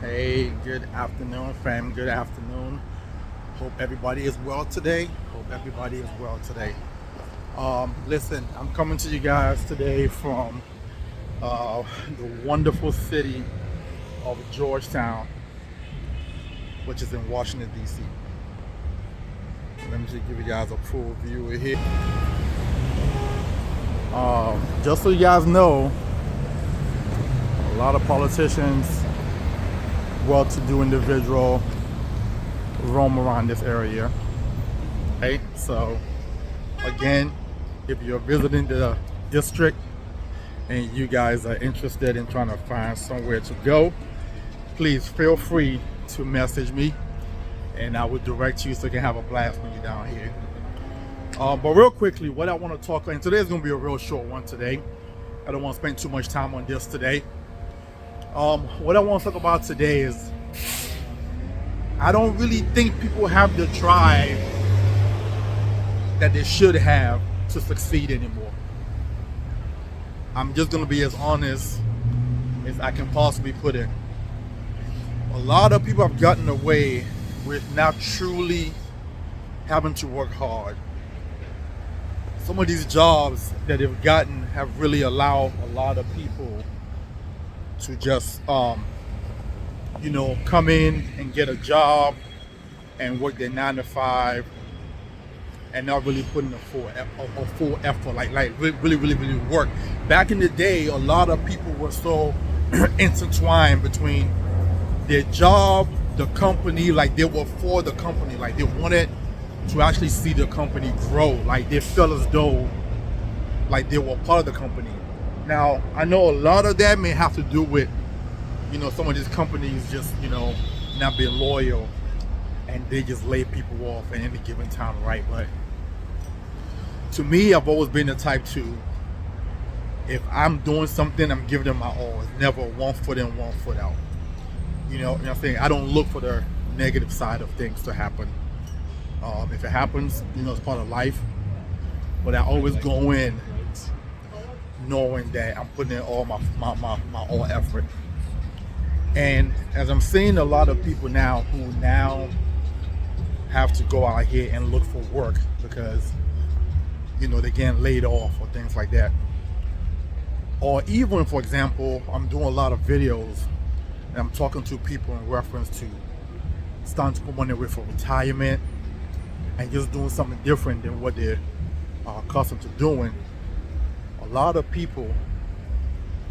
Hey, good afternoon, fam. Good afternoon. Hope everybody is well today. Hope everybody is well today. Listen, I'm coming to you guys today from the wonderful city of Georgetown, which is in Washington, D.C. Let me just give you guys a full view of here. Just so you guys know, a lot of politicians, well-to-do individual roam around this area. Okay, so again, if you're visiting the district and you guys are interested in trying to find somewhere to go, please feel free to message me and I will direct you so you can have a blast when you're down here. But real quickly, what I want to talk about, and today is going to be a real short one today. I don't want to spend too much time on this today. What I want to talk about today is I don't really think people have the drive that they should have to succeed anymore. I'm just going to be as honest as I can possibly put it. A lot of people have gotten away with not truly having to work hard. Some of these jobs that they've gotten have really allowed a lot of people to just come in and get a job and work their 9 to 5 and not really putting a full effort, like really work. Back in the day, a lot of people were so intertwined between their job, the company, like they were for the company, like they wanted to actually see the company grow, like they felt as though like they were part of the company. Now, I know a lot of that may have to do with, some of these companies just, not being loyal and they just lay people off at any given time, right? But to me, I've always been the type to, if I'm doing something, I'm giving them my all. It's never 1 foot in, 1 foot out. You know what I'm saying? I don't look for the negative side of things to happen. If it happens, it's part of life. But I always go in knowing that I'm putting in all my all effort. And as I'm seeing a lot of people now who now have to go out here and look for work because they're getting laid off or things like that. Or even, for example, I'm doing a lot of videos and I'm talking to people in reference to starting to put money away for retirement and just doing something different than what they're accustomed to doing. A lot of people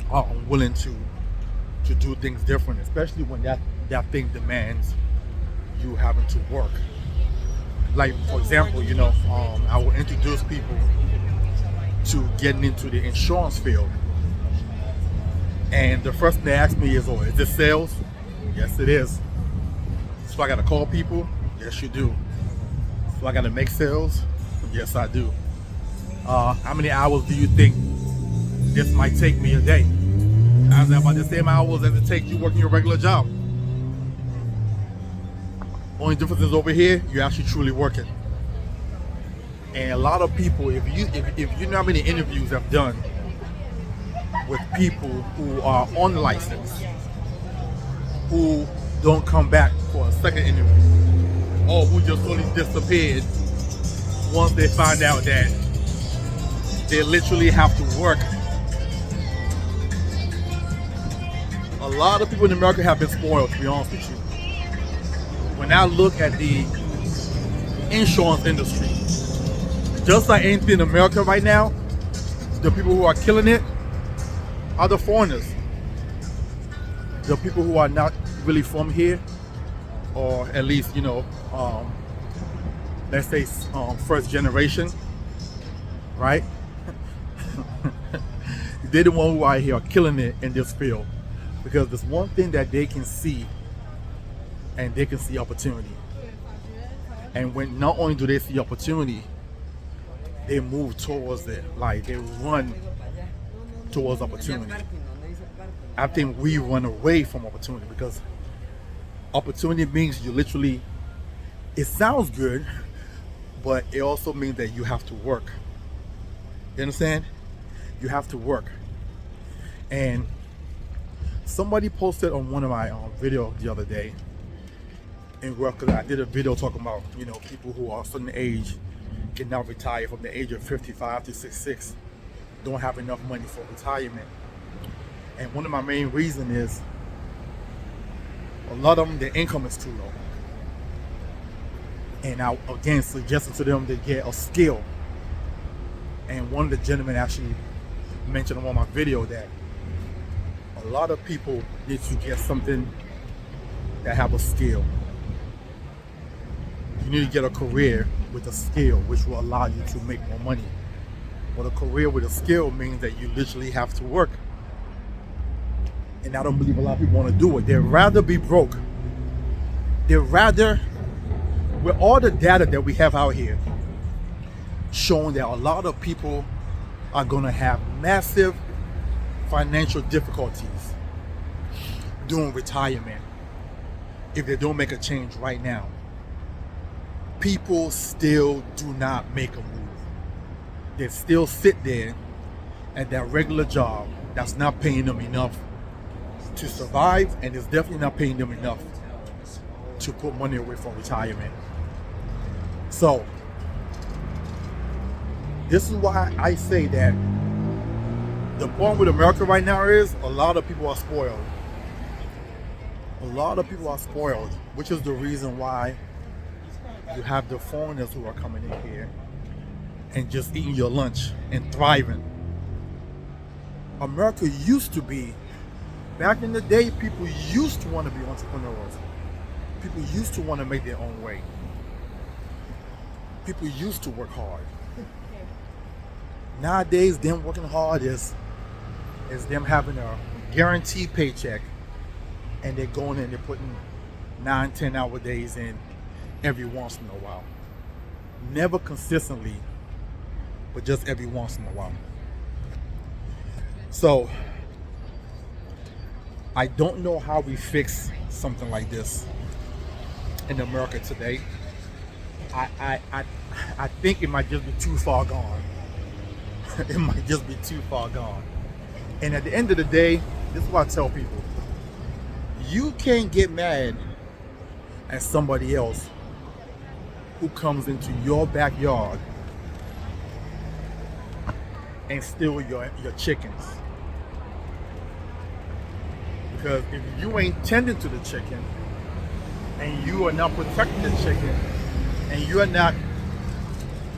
are unwilling to do things different, especially when that thing demands you having to work. Like, for example, I will introduce people to getting into the insurance field. And the first thing they ask me is, is this sales? Yes, it is. So I got to call people? Yes, you do. So I got to make sales? Yes, I do. How many hours do you think this might take me a day? I said, about the same hours as it takes you working your regular job. Only difference is over here, you're actually truly working. And a lot of people, if you know how many interviews I've done with people who are on license, who don't come back for a second interview, or who just totally disappeared once they find out that they literally have to work. A lot of people in America have been spoiled, to be honest with you. When I look at the insurance industry, just like anything in America right now, the people who are killing it are the foreigners. The people who are not really from here, or at least, let's say first generation, right? They're the ones who are here are killing it in this field. Because there's one thing that they can see, and they can see opportunity. And when not only do they see opportunity, they move towards it. Like, they run towards opportunity. I think we run away from opportunity because opportunity means you literally, it sounds good, but it also means that you have to work. You understand? You have to work. And Somebody posted on one of my videos the other day, and because I did a video talking about, you know, people who are a certain age can now retire from the age of 55 to 66, don't have enough money for retirement. And one of my main reasons is a lot of them, their income is too low. And I again suggested to them to get a skill. And one of the gentlemen actually mentioned on one of my video that a lot of people need to get something that have a skill. You need to get a career with a skill which will allow you to make more money. But a career with a skill means that you literally have to work. And I don't believe a lot of people want to do it. They'd rather be broke. They'd rather, with all the data that we have out here, showing that a lot of people are going to have massive financial difficulties during retirement if they don't make a change right now. People still do not make a move. They still sit there at that regular job that's not paying them enough to survive, and it's definitely not paying them enough to put money away for retirement. So this is why I say that the problem with America right now is a lot of people are spoiled. A lot of people are spoiled, which is the reason why you have the foreigners who are coming in here and just eating your lunch and thriving. America used to be, back in the day, people used to want to be entrepreneurs. People used to want to make their own way. People used to work hard. Nowadays, them working hard is them having a guaranteed paycheck, and they're going in and they're putting 9-10 hour days in every once in a while. Never consistently, but just every once in a while. So I don't know how we fix something like this in America today. I think it might just be too far gone. It might just be too far gone. And at the end of the day, this is what I tell people. You can't get mad at somebody else who comes into your backyard and steal your chickens. Because if you ain't tending to the chicken, and you are not protecting the chicken, and you are not,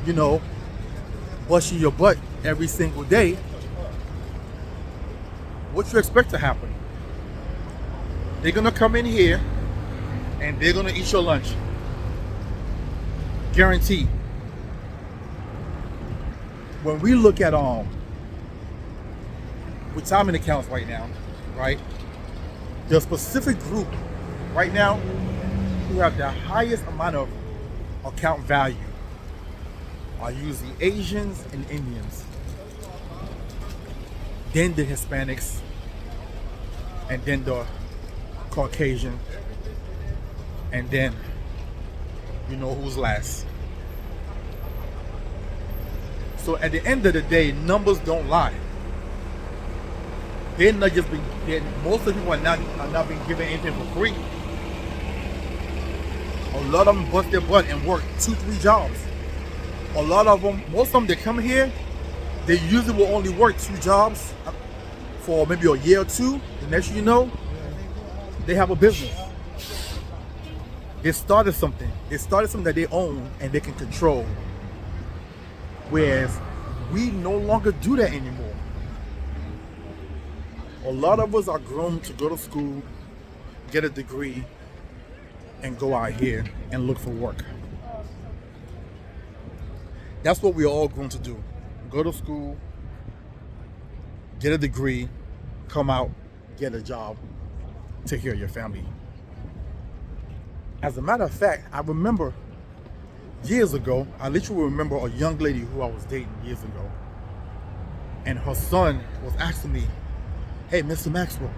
you know, busting your butt every single day, what you expect to happen? They're gonna come in here and they're gonna eat your lunch. Guaranteed. When we look at retirement accounts right now, right? The specific group right now who have the highest amount of account value are usually Asians and Indians, then the Hispanics, and then the Caucasian, and then you know who's last. So at the end of the day, numbers don't lie. They're not just most of the people are not being given anything for free. A lot of them bust their butt and work 2-3 jobs. A lot of them, most of them, they come here, they usually will only work 2 jobs for maybe a year or 2. The next thing you know, they have a business. They started something. They started something that they own and they can control. Whereas we no longer do that anymore. A lot of us are grown to go to school, get a degree, and go out here and look for work. That's what we're all grown to do. Go to school, get a degree, come out, get a job, take care of your family. As a matter of fact, I remember years ago, I literally remember a young lady who I was dating years ago. And her son was asking me, "Hey, Mr. Maxwell,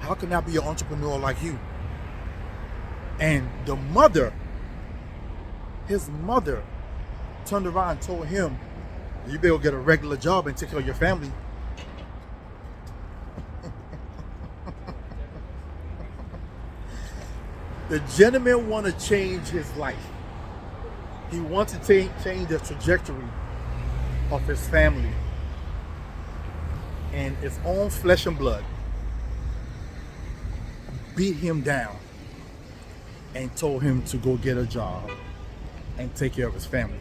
how can I be an entrepreneur like you?" And the mother, his mother, turned around and told him, "You better get a regular job and take care of your family." The gentleman want to change his life. He wants to change the trajectory of his family. And his own flesh and blood beat him down and told him to go get a job and take care of his family.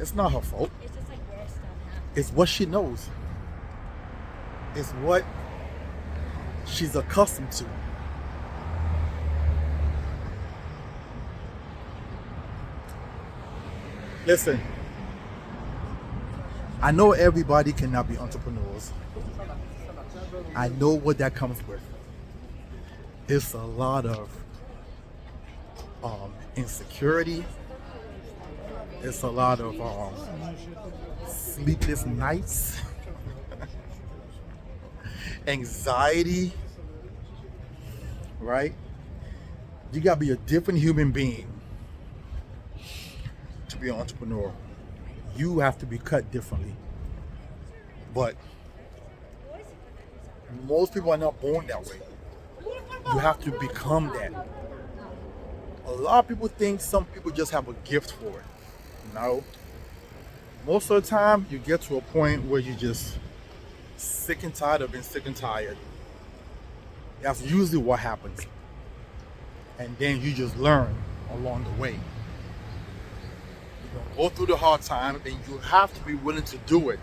It's not her fault. It's just like where stuff happens. It's what she knows. It's what she's accustomed to. Listen, I know everybody cannot be entrepreneurs. I know what that comes with. It's a lot of insecurity. It's a lot of sleepless nights, anxiety, right? You gotta be a different human being to be an entrepreneur. You have to be cut differently. But most people are not born that way. You have to become that. A lot of people think some people just have a gift for it. No. Most of the time, you get to a point where you're just sick and tired of being sick and tired. That's usually what happens. And then you just learn along the way. You're gonna go through the hard time, and you have to be willing to do it.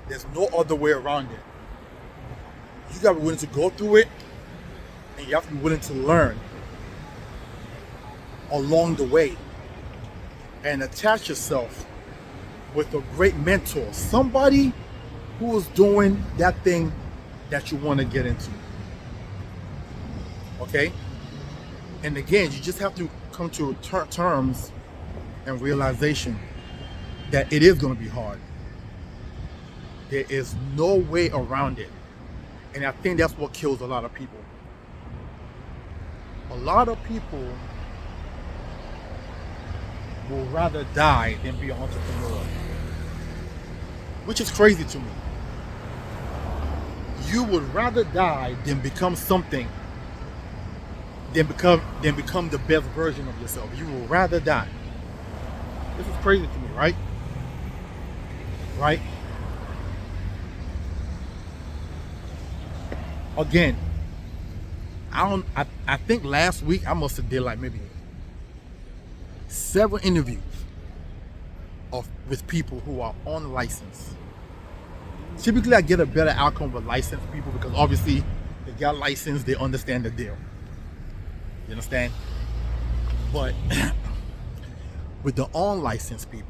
There's no other way around it. You gotta be willing to go through it, and you have to be willing to learn along the way and attach yourself with a great mentor, somebody who is doing that thing that you want to get into. Okay? And again, you just have to come to terms and realization that it is going to be hard. There is no way around it. And I think that's what kills a lot of people. A lot of people will rather die than be an entrepreneur, which is crazy to me. You would rather die than become something, than become the best version of yourself. You will rather die. This is crazy to me, right? Right? Again, I think last week I must have did like maybe several interviews with people who are on license. Typically I get a better outcome with licensed people because obviously they got licensed, they understand the deal. You understand? But with the unlicensed people,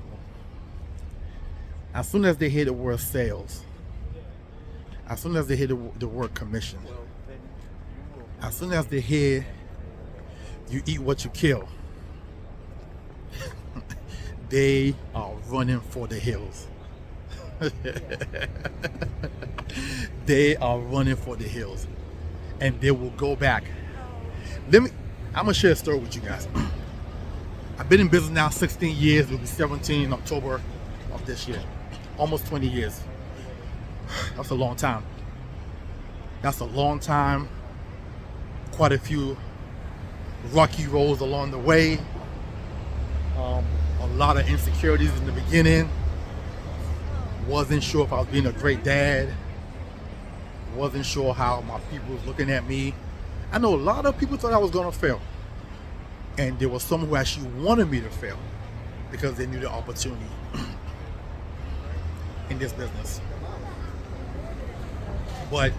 as soon as they hear the word sales, as soon as they hear the word commission, as soon as they hear you eat what you kill, they are running for the hills. They are running for the hills. And they will go back. I'm gonna share a story with you guys. I've been in business now 16 years. It'll be 17 in October of this year. Almost 20 years. That's a long time. That's a long time. Quite a few rocky roads along the way. A lot of insecurities in the beginning. Wasn't sure if I was being a great dad. Wasn't sure how my people was looking at me. I know a lot of people thought I was gonna fail. And there was some who actually wanted me to fail because they knew the opportunity in this business. But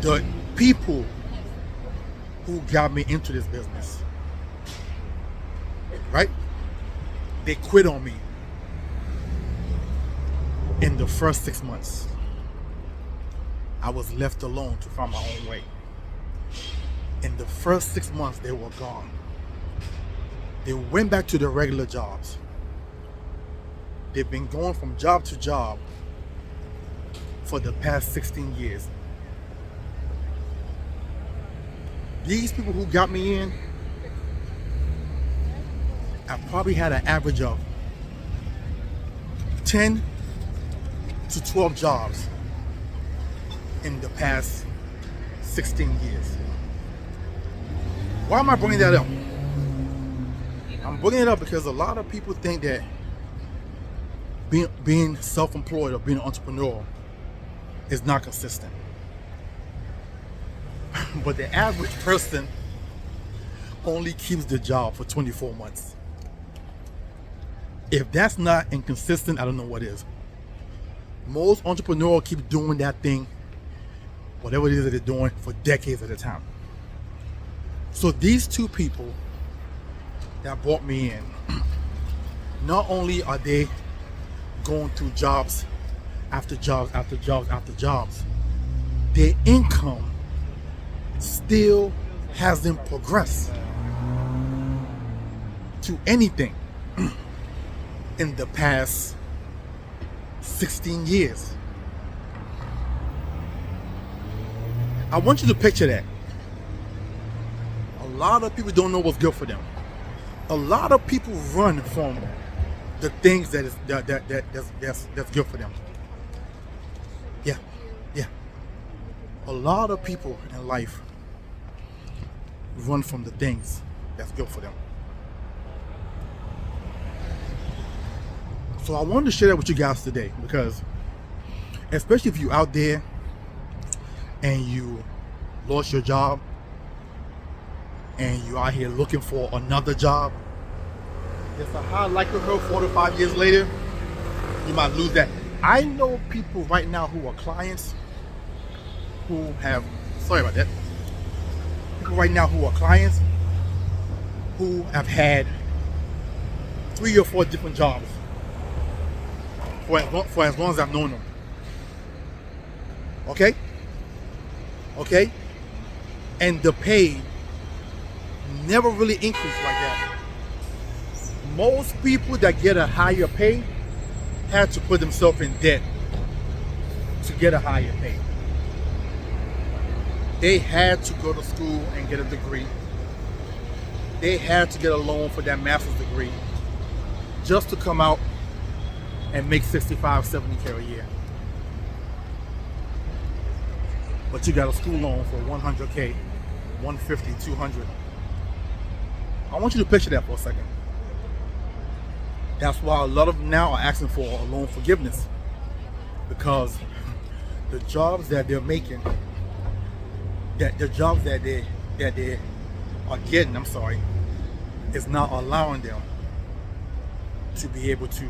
the people who got me into this business, right? They quit on me in the first 6 months. I was left alone to find my own way. In the first 6 months, they were gone. They went back to their regular jobs. They've been going from job to job for the past 16 years. These people who got me in, I probably had an average of 10 to 12 jobs in the past 16 years. Why am I bringing that up? I'm bringing it up because a lot of people think that being self-employed or being an entrepreneur is not consistent. But the average person only keeps the job for 24 months. If that's not inconsistent, I don't know what is. Most entrepreneurs keep doing that thing, whatever it is that they're doing, for decades at a time. So these two people that brought me in, not only are they going through jobs after jobs after jobs after jobs, their income still hasn't progressed to anything in the past 16 years. I want you to picture that. A lot of people don't know what's good for them. A lot of people run from the things that's good for them. Yeah. A lot of people in life run from the things that's good for them. So I wanted to share that with you guys today, because especially if you're out there and you lost your job and you out here looking for another job, there's a high likelihood 4 to 5 years later you might lose that. I know people right now who are clients who have, sorry about that, people right now who are clients who have had 3 or 4 different jobs for as long as I've known them. Okay? And the pay never really increased like that. Most people that get a higher pay had to put themselves in debt to get a higher pay. They had to go to school and get a degree. They had to get a loan for that master's degree just to come out and make 65, 70K a year. But you got a school loan for 100K, 150, 200. I want you to picture that for a second. That's why a lot of them now are asking for a loan forgiveness, because the jobs that they're making, that the jobs that they are getting, is not allowing them to be able to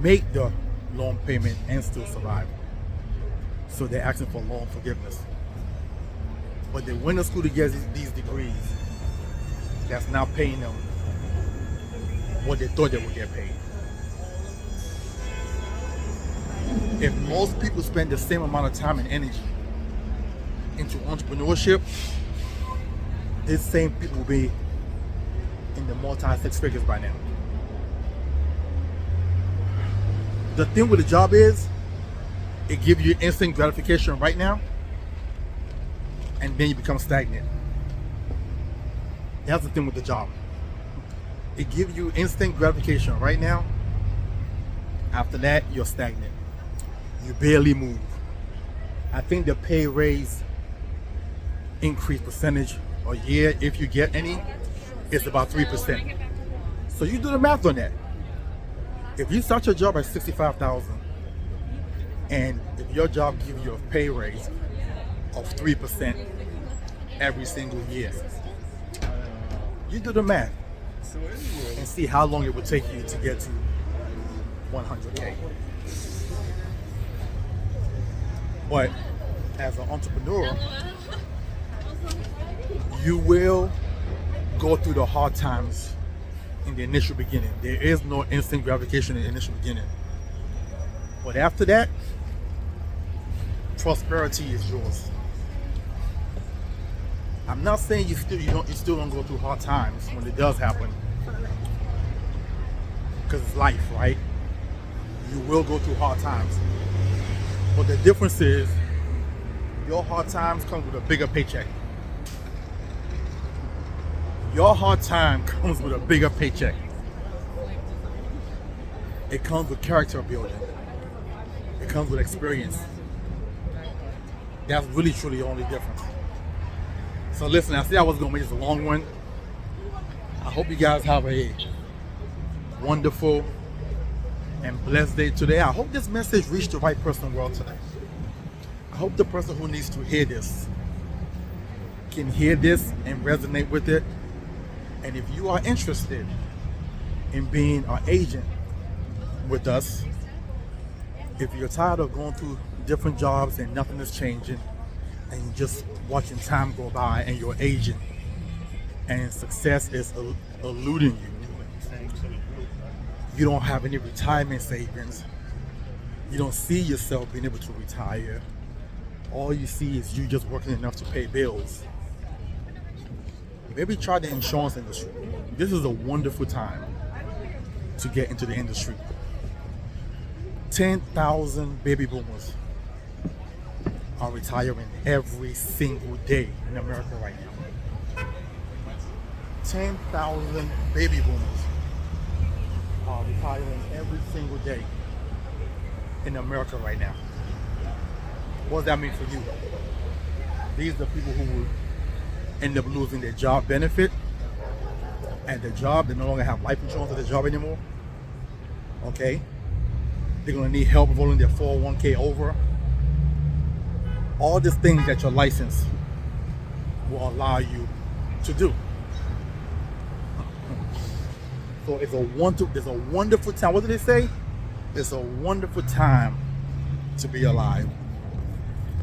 make the loan payment and still survive. So they're asking for loan forgiveness. But they went to school to get these degrees that's not paying them what they thought they would get paid. If most people spend the same amount of time and energy into entrepreneurship, these same people will be in the multi-six figures by now. The thing with the job is, it gives you instant gratification right now, and then you become stagnant. That's the thing with the job. It gives you instant gratification right now. After that, you're stagnant. You barely move. I think the pay raise increase percentage a year, if you get any, is about 3%. So you do the math on that. If you start your job at $65,000, and if your job gives you a pay raise of 3% every single year, you do the math and see how long it would take you to get to 100K. But as an entrepreneur, you will go through the hard times in the initial beginning. There is no instant gratification in the initial beginning. But after that, prosperity is yours. I'm not saying you still don't go through hard times when it does happen, because it's life, right? You will go through hard times. But the difference is, your hard times come with a bigger paycheck. Your hard time comes with a bigger paycheck. It comes with character building. It comes with experience. That's really truly the only difference. So listen, I said I was gonna make this a long one. I hope you guys have a wonderful and blessed day today. I hope this message reached the right person in the world today. I hope the person who needs to hear this can hear this and resonate with it. And if you are interested in being an agent with us, if you're tired of going through different jobs and nothing is changing, and you're just watching time go by and you're aging and success is eluding you, you don't have any retirement savings, you don't see yourself being able to retire, all you see is you just working enough to pay bills, maybe try the insurance industry. This is a wonderful time to get into the industry. 10,000 baby boomers are retiring every single day in America right now. 10,000 baby boomers are retiring every single day in America right now. What does that mean for you? These are the people who will end up losing their job benefit and their job. They no longer have life insurance at their job anymore. Okay? They're gonna need help rolling their 401k over. All these things that your license will allow you to do. So it's a wonderful time. What did they say? It's a wonderful time to be alive.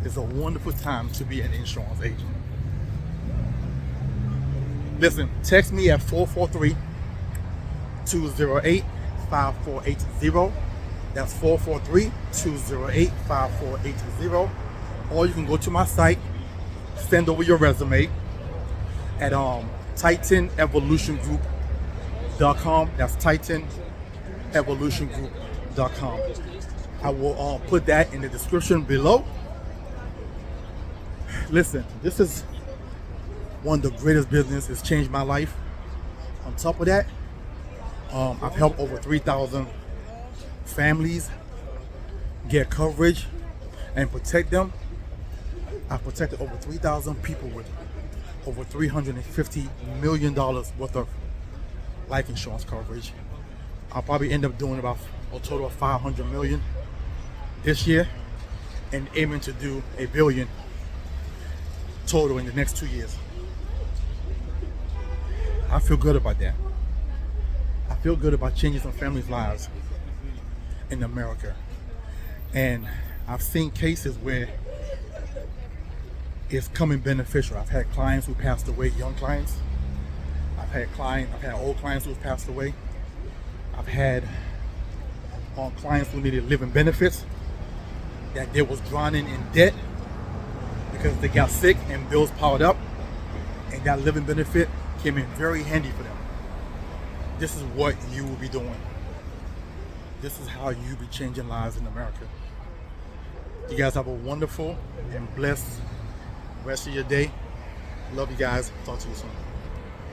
It's a wonderful time to be an insurance agent. Listen, text me at 443-208-5480. That's 443-208-5480. Or you can go to my site, send over your resume at TitanEvolutionGroup.com. That's TitanEvolutionGroup.com. I will put that in the description below. Listen, this is one of the greatest business. It's changed my life. On top of that, I've helped over 3,000 families get coverage and protect them. I've protected over 3,000 people with over $350 million worth of life insurance coverage. I'll probably end up doing about a total of 500 million this year and aiming to do $1 billion total in the next 2 years. I feel good about that. I feel good about changing some families' lives in America. And I've seen cases where it's coming beneficial. I've had clients who passed away, young clients. I've had old clients who have passed away. I've had clients who needed living benefits that they was drowning in debt because they got sick and bills piled up, and that living benefit came in very handy for them. This is what you will be doing. This is how you be changing lives in America. You guys have a wonderful and blessed rest of your day. Love you guys. Talk to you soon.